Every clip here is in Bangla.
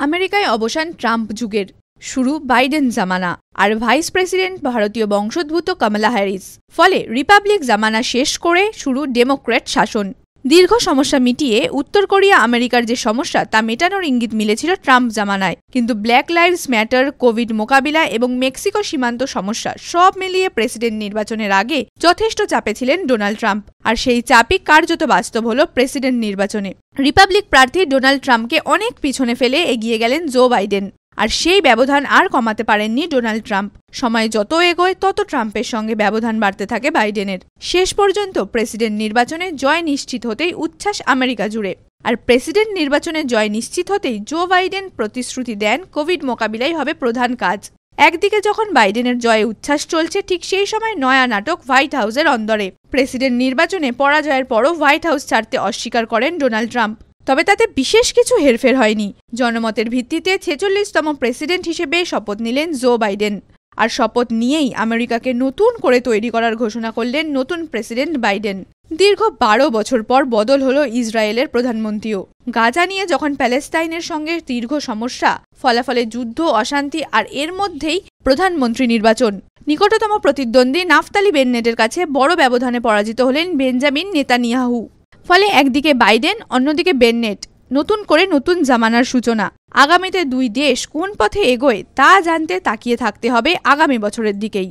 আমেরিকায় অবসান ট্রাম্প যুগের, শুরু বাইডেন জামানা, আর ভাইস প্রেসিডেন্ট ভারতীয় বংশোদ্ভূত কমলা হ্যারিস। ফলে রিপাবলিক জামানা শেষ করে শুরু ডেমোক্র্যাট শাসন। দীর্ঘ সমস্যা মিটিয়ে উত্তর কোরিয়া আমেরিকার যে সমস্যা তা মেটানোর ইঙ্গিত মিলেছিল ট্রাম্প জামানায়, কিন্তু ব্ল্যাক লাইভস ম্যাটার, কোভিড মোকাবিলা এবং মেক্সিকো সীমান্ত সমস্যা সব মিলিয়ে প্রেসিডেন্ট নির্বাচনের আগে যথেষ্ট চাপে ছিলেন ডোনাল্ড ট্রাম্প। আর সেই চাপই কার্যত বাস্তব হল প্রেসিডেন্ট নির্বাচনে। রিপাবলিক প্রার্থী ডোনাল্ড ট্রাম্পকে অনেক পিছনে ফেলে এগিয়ে গেলেন জো বাইডেন, আর সেই ব্যবধান আর কমাতে পারেননি ডোনাল্ড ট্রাম্প। সময় যত এগোয় তত ট্রাম্পের সঙ্গে ব্যবধান বাড়তে থাকে বাইডেনের। শেষ পর্যন্ত প্রেসিডেন্ট নির্বাচনে জয় নিশ্চিত হতেই উচ্ছ্বাস আমেরিকা জুড়ে। আর প্রেসিডেন্ট নির্বাচনে জয় নিশ্চিত হতেই জো বাইডেন প্রতিশ্রুতি দেন কোভিড মোকাবিলাই হবে প্রধান কাজ। একদিকে যখন বাইডেনের জয়ে উচ্ছ্বাস চলছে, ঠিক সেই সময় নয়া নাটক হোয়াইট হাউসের অন্দরে। প্রেসিডেন্ট নির্বাচনে পরাজয়ের পরও হোয়াইট হাউস ছাড়তে অস্বীকার করেন ডোনাল্ড ট্রাম্প। তবে তাতে বিশেষ কিছু হেরফের হয়নি। জনমতের ভিত্তিতে 46তম প্রেসিডেন্ট হিসেবে শপথ নিলেন জো বাইডেন। আর শপথ নিয়েই আমেরিকাকে নতুন করে তৈরি করার ঘোষণা করলেন নতুন প্রেসিডেন্ট বাইডেন। দীর্ঘ 12 বছর পর বদল হলো ইসরায়েলের প্রধানমন্ত্রীও। গাজা নিয়ে যখন প্যালেস্টাইনের সঙ্গে দীর্ঘ সমস্যা, ফলাফলে যুদ্ধ, অশান্তি, আর এর মধ্যেই প্রধানমন্ত্রী নির্বাচন। নিকটতম প্রতিদ্বন্দ্বী নাফতালি বেন্নেটের কাছে বড় ব্যবধানে পরাজিত হলেন বেঞ্জামিন নেতানিয়াহু। ফলে একদিকে বাইডেন, অন্যদিকে বেন্নেট, নতুন করে নতুন জামানার সূচনা। আগামীতে দুই দেশ কোন পথে এগোয় তা জানতে তাকিয়ে থাকতে হবে আগামী বছরের দিকেই।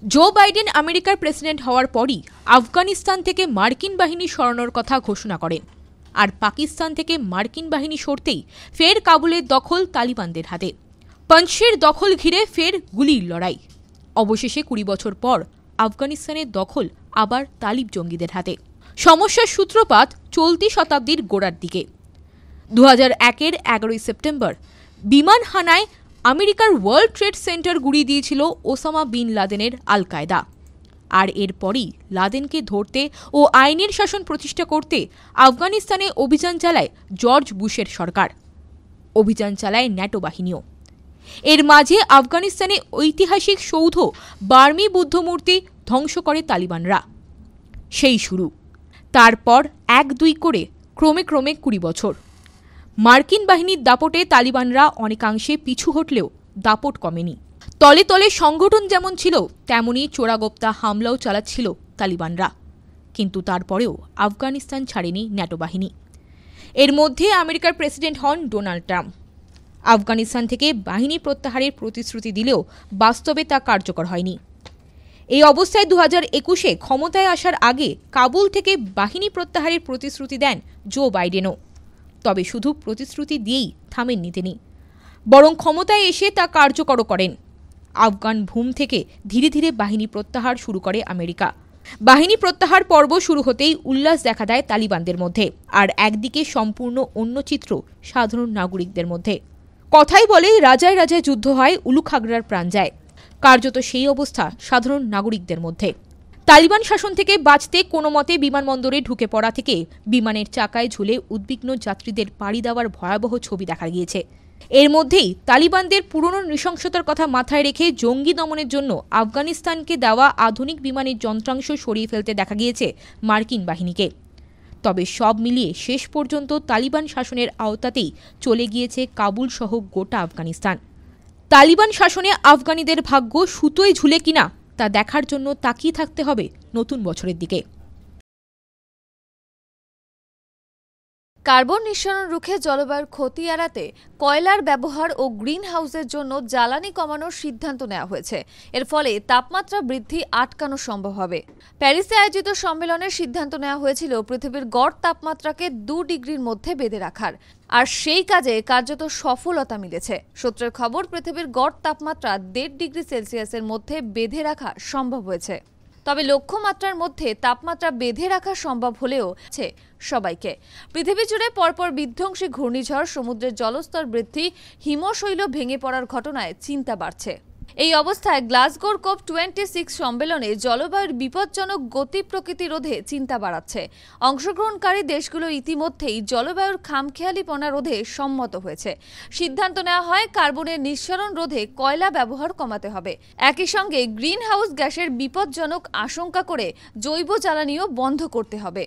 জো বাইডেন আমেরিকার প্রেসিডেন্ট হওয়ার পরই আফগানিস্তান থেকে মার্কিন বাহিনী সরানোর কথা ঘোষণা করেন। আর পাকিস্তান থেকে মার্কিন বাহিনী সরতেই ফের কাবুলের দখল তালিবানদের হাতে। পঞ্চের দখল ঘিরে ফের গুলির লড়াই। অবশেষে 20 বছর পর আফগানিস্তানের দখল আবার তালিব জঙ্গিদের হাতে। সমস্যার সূত্রপাত চলতি শতাব্দীর গোড়ার দিকে। 2001-এর 11ই সেপ্টেম্বর বিমান হানায় আমেরিকার ওয়ার্ল্ড ট্রেড সেন্টার গুড়িয়ে দিয়েছিল ওসামা বিন লাদেনের আল কায়দা। আর এরপরই লাদেনকে ধরতে ও আইনের শাসন প্রতিষ্ঠা করতে আফগানিস্তানে অভিযান চালায় জর্জ বুশের সরকার। অভিযান চালায় ন্যাটো বাহিনীও। এর মাঝে আফগানিস্তানে ঐতিহাসিক সৌধ বার্মি বুদ্ধমূর্তি ধ্বংস করে তালিবানরা। সেই শুরু। তারপর 1-2 করে ক্রমে 20 বছর। মার্কিন বাহিনীর দাপটে তালিবানরা অনেকাংশে পিছু হটলেও দাপট কমেনি। তলে তলে সংগঠন যেমন ছিল তেমনি চোরাগোপ্তা হামলাও চালাচ্ছিল তালিবানরা। কিন্তু তারপরেও আফগানিস্তান ছাড়েনি ন্যাটো বাহিনী। এর মধ্যে আমেরিকার প্রেসিডেন্ট হন ডোনাল্ড ট্রাম্প। আফগানিস্তান থেকে বাহিনী প্রত্যাহারের প্রতিশ্রুতি দিলেও বাস্তবে তা কার্যকর হয়নি। এই অবস্থায় 2021-এ ক্ষমতায় আসার আগে কাবুল থেকে বাহিনী প্রত্যাহারের প্রতিশ্রুতি দেন জো বাইডেনও। তবে শুধু প্রতিশ্রুতি দিয়েই থামেননি তিনি, বরং ক্ষমতায় এসে তা কার্যকরও করেন। আফগান ভূম থেকে ধীরে ধীরে বাহিনী প্রত্যাহার শুরু করে আমেরিকা। বাহিনী প্রত্যাহার পর্ব শুরু হতেই উল্লাস দেখা দেয় তালিবানদের মধ্যে। আর একদিকে সম্পূর্ণ অন্য চিত্র সাধারণ নাগরিকদের মধ্যে। কথাই বলে রাজায় রাজায় যুদ্ধ হয়, উলু খাগড়ার প্রাণ যায়। কার্যত সেই অবস্থা সাধারণ নাগরিকদের মধ্যে। তালিবান শাসন থেকে বাঁচতে কোনো মতে বিমানবন্দরে ঢুকে পড়া থেকে বিমানের চাকায় ঝুলে উদ্বিগ্ন যাত্রীদের পাড়ি দেওয়ার ভয়াবহ ছবি দেখা গিয়েছে। এর মধ্যেই তালিবানদের পুরনো নৃশংসতার কথা মাথায় রেখে জঙ্গি দমনের জন্য আফগানিস্তানকে দেওয়া আধুনিক বিমানের যন্ত্রাংশ সরিয়ে ফেলতে দেখা গিয়েছে মার্কিন বাহিনীকে। তবে সব মিলিয়ে শেষ পর্যন্ত তালিবান শাসনের আওতাতেই চলে গিয়েছে কাবুল সহ গোটা আফগানিস্তান। তালিবান শাসনে আফগানিদের ভাগ্য সুতোয় ঝুলে কিনা তা দেখার জন্য তাকিয়ে থাকতে হবে নতুন বছরের দিকে। কার্বন নিঃসরণ রুখে জলবায়ুর ক্ষতি এড়াতে কয়লার ব্যবহার ও গ্রিন হাউসের জন্য জ্বালানি কমানোর সিদ্ধান্ত নেওয়া হয়েছে। এর ফলে তাপমাত্রা বৃদ্ধি আটকানো সম্ভব হবে। প্যারিসে আয়োজিত সম্মেলনের সিদ্ধান্ত নেওয়া হয়েছিল পৃথিবীর গড় তাপমাত্রাকে 2 ডিগ্রির মধ্যে বেঁধে রাখার। আর সেই কাজে কার্যত সফলতা মিলেছে। সূত্রের খবর, পৃথিবীর গড় তাপমাত্রা 1.5 ডিগ্রি সেলসিয়াসের মধ্যে বেঁধে রাখা সম্ভব হয়েছে। তবে লক্ষ্যমাত্রার মধ্যে তাপমাত্রা বেঁধে রাখা সম্ভব হলেও সবাইকে। পৃথিবী জুড়ে পরপর বিধ্বংসী ঘূর্ণিঝড়, সমুদ্রের জলস্তর বৃদ্ধি, হিমশৈল ভেঙে পড়ার ঘটনায় চিন্তা বাড়ছে। এই অবস্থায় গ্লাসগোর COP26 সম্মেলনে জলবায়ুর বিপজ্জনক গতি প্রকৃতি রোধে চিন্তা বাড়াচ্ছে। অংশগ্রহণকারী দেশগুলো ইতিমধ্যেই জলবায়ুর খামখেয়ালিপনা রোধে সম্মত হয়েছে। সিদ্ধান্ত নেওয়া হয় কার্বনের নিঃসরণ রোধে কয়লা ব্যবহার কমাতে হবে। একই সঙ্গে গ্রিন হাউস গ্যাসের বিপজ্জনক আশঙ্কা করে জৈব জ্বালানিও বন্ধ করতে হবে।